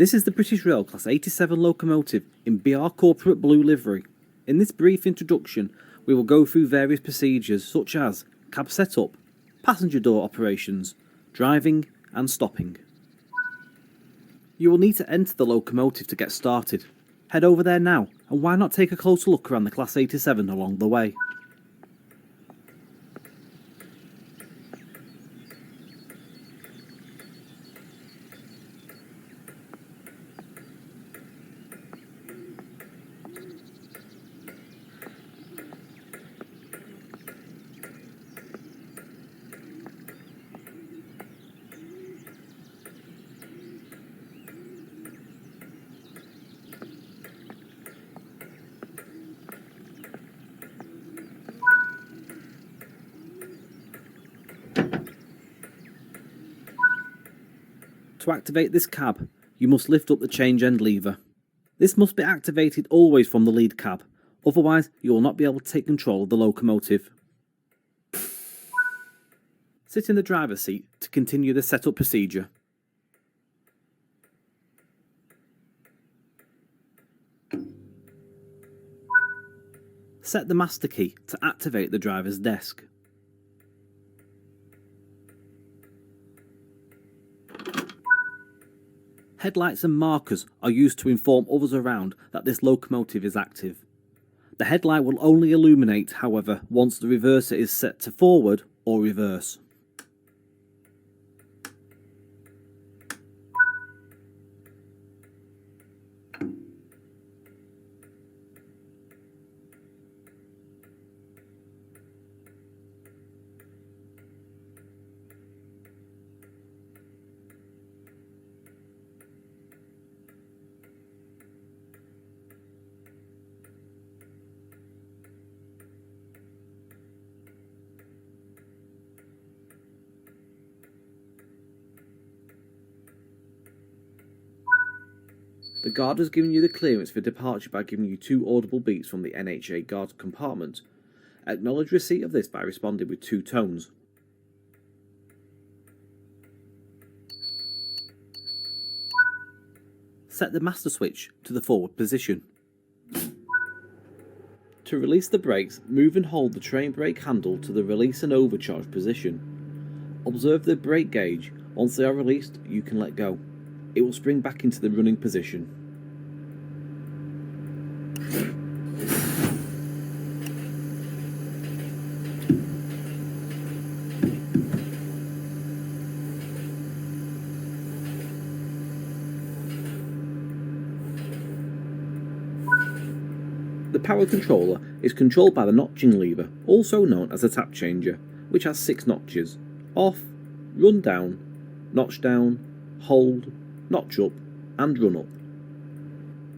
This is the British Rail Class 87 locomotive in BR Corporate Blue livery. In this brief introduction, we will go through various procedures such as cab setup, passenger door operations, driving and stopping. You will need to enter the locomotive to get started. Head over there now, and why not take a closer look around the Class 87 along the way. To activate this cab, you must lift up the change end lever. This must be activated always from the lead cab, otherwise you will not be able to take control of the locomotive. Sit in the driver's seat to continue the setup procedure. Set the master key to activate the driver's desk. Headlights and markers are used to inform others around that this locomotive is active. The headlight will only illuminate, however, once the reverser is set to forward or reverse. The guard has given you the clearance for departure by giving you 2 audible beeps from the NHA guard compartment. Acknowledge receipt of this by responding with 2 tones. Set the master switch to the forward position. To release the brakes, move and hold the train brake handle to the release and overcharge position. Observe the brake gauge. Once they are released, you can let go. It will spring back into the running position. The power controller is controlled by the notching lever, also known as a tap changer, which has 6 notches: off, run down, notch down, hold, notch up and run up.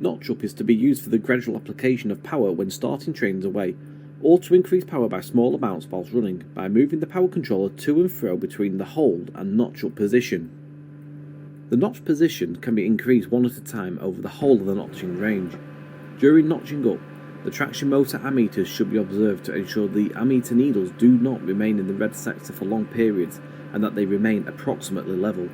Notch up is to be used for the gradual application of power when starting trains away, or to increase power by small amounts whilst running by moving the power controller to and fro between the hold and notch up position. The notch position can be increased one at a time over the whole of the notching range. During notching up, the traction motor ammeters should be observed to ensure the ammeter needles do not remain in the red sector for long periods and that they remain approximately level.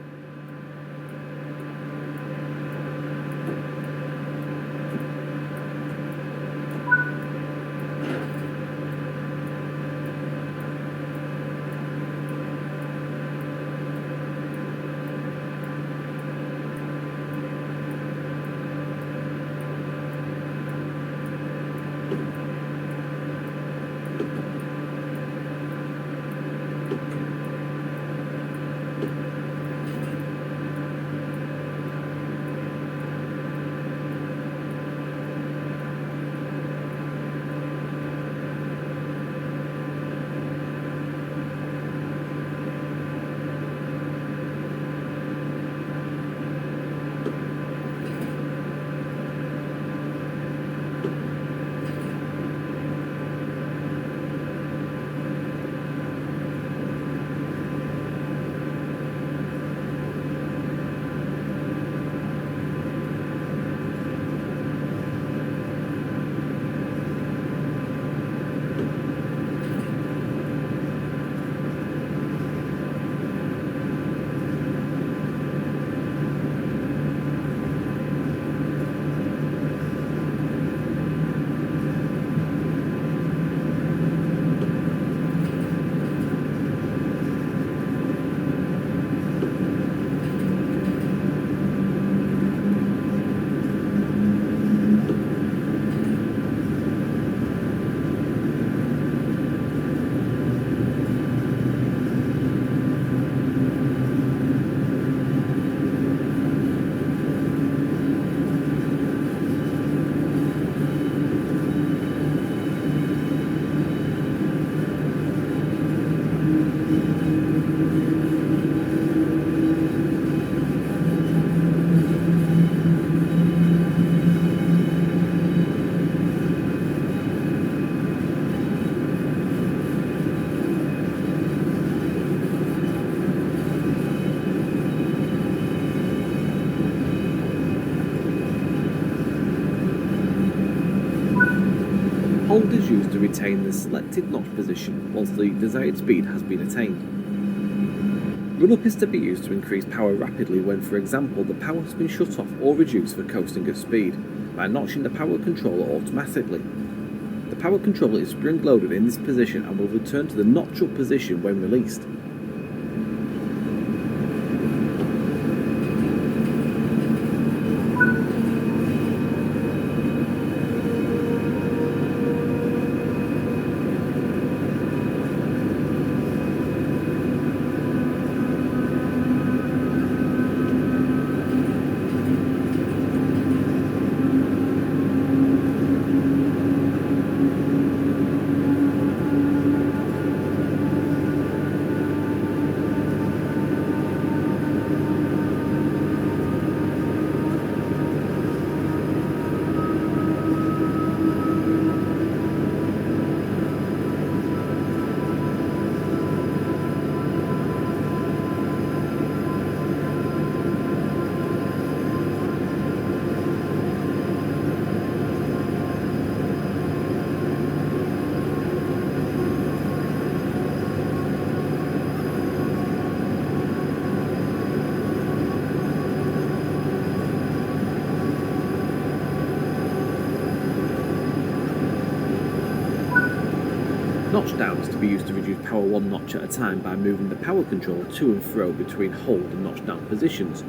Hold is used to retain the selected notch position once the desired speed has been attained. Run up is to be used to increase power rapidly when, for example, the power has been shut off or reduced for coasting at speed by notching the power controller automatically. The power controller is spring loaded in this position and will return to the notch up position when released. Notch down is to be used to reduce power one notch at a time by moving the power controller to and fro between hold and notch down positions.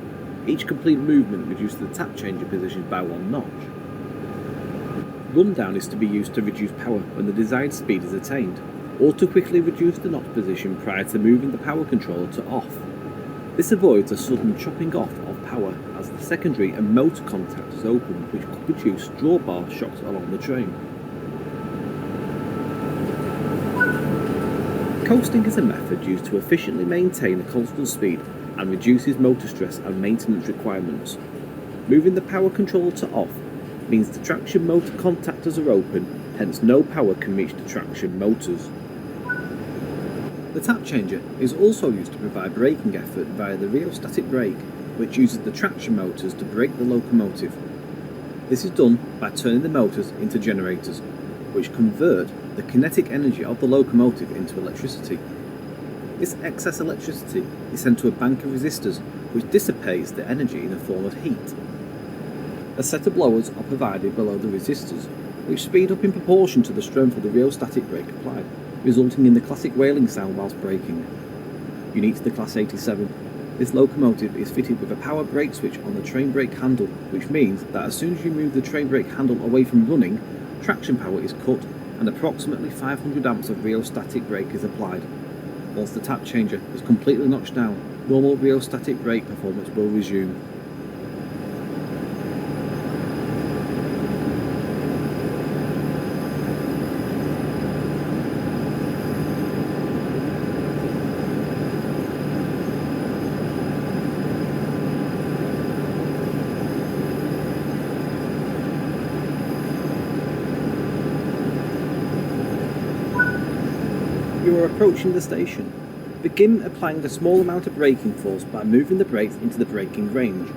Each complete movement reduces the tap changer position by one notch. Run down is to be used to reduce power when the desired speed is attained, or to quickly reduce the notch position prior to moving the power controller to off. This avoids a sudden chopping off of power as the secondary and motor contact is open, which could produce drawbar shocks along the train. Coasting is a method used to efficiently maintain a constant speed and reduces motor stress and maintenance requirements. Moving the power controller to off means the traction motor contactors are open, hence no power can reach the traction motors. The tap changer is also used to provide braking effort via the rheostatic brake, which uses the traction motors to brake the locomotive. This is done by turning the motors into generators, which convert the kinetic energy of the locomotive into electricity. This excess electricity is sent to a bank of resistors, which dissipates the energy in the form of heat. A set of blowers are provided below the resistors, which speed up in proportion to the strength of the rheostatic brake applied, resulting in the classic wailing sound whilst braking. Unique to the Class 87, this locomotive is fitted with a power brake switch on the train brake handle, which means that as soon as you move the train brake handle away from running, traction power is cut and approximately 500 amps of rheostatic brake is applied. Once the tap changer is completely notched down, normal rheostatic brake performance will resume. You are approaching the station. Begin applying a small amount of braking force by moving the brakes into the braking range.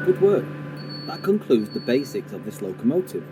Good work. That concludes the basics of this locomotive.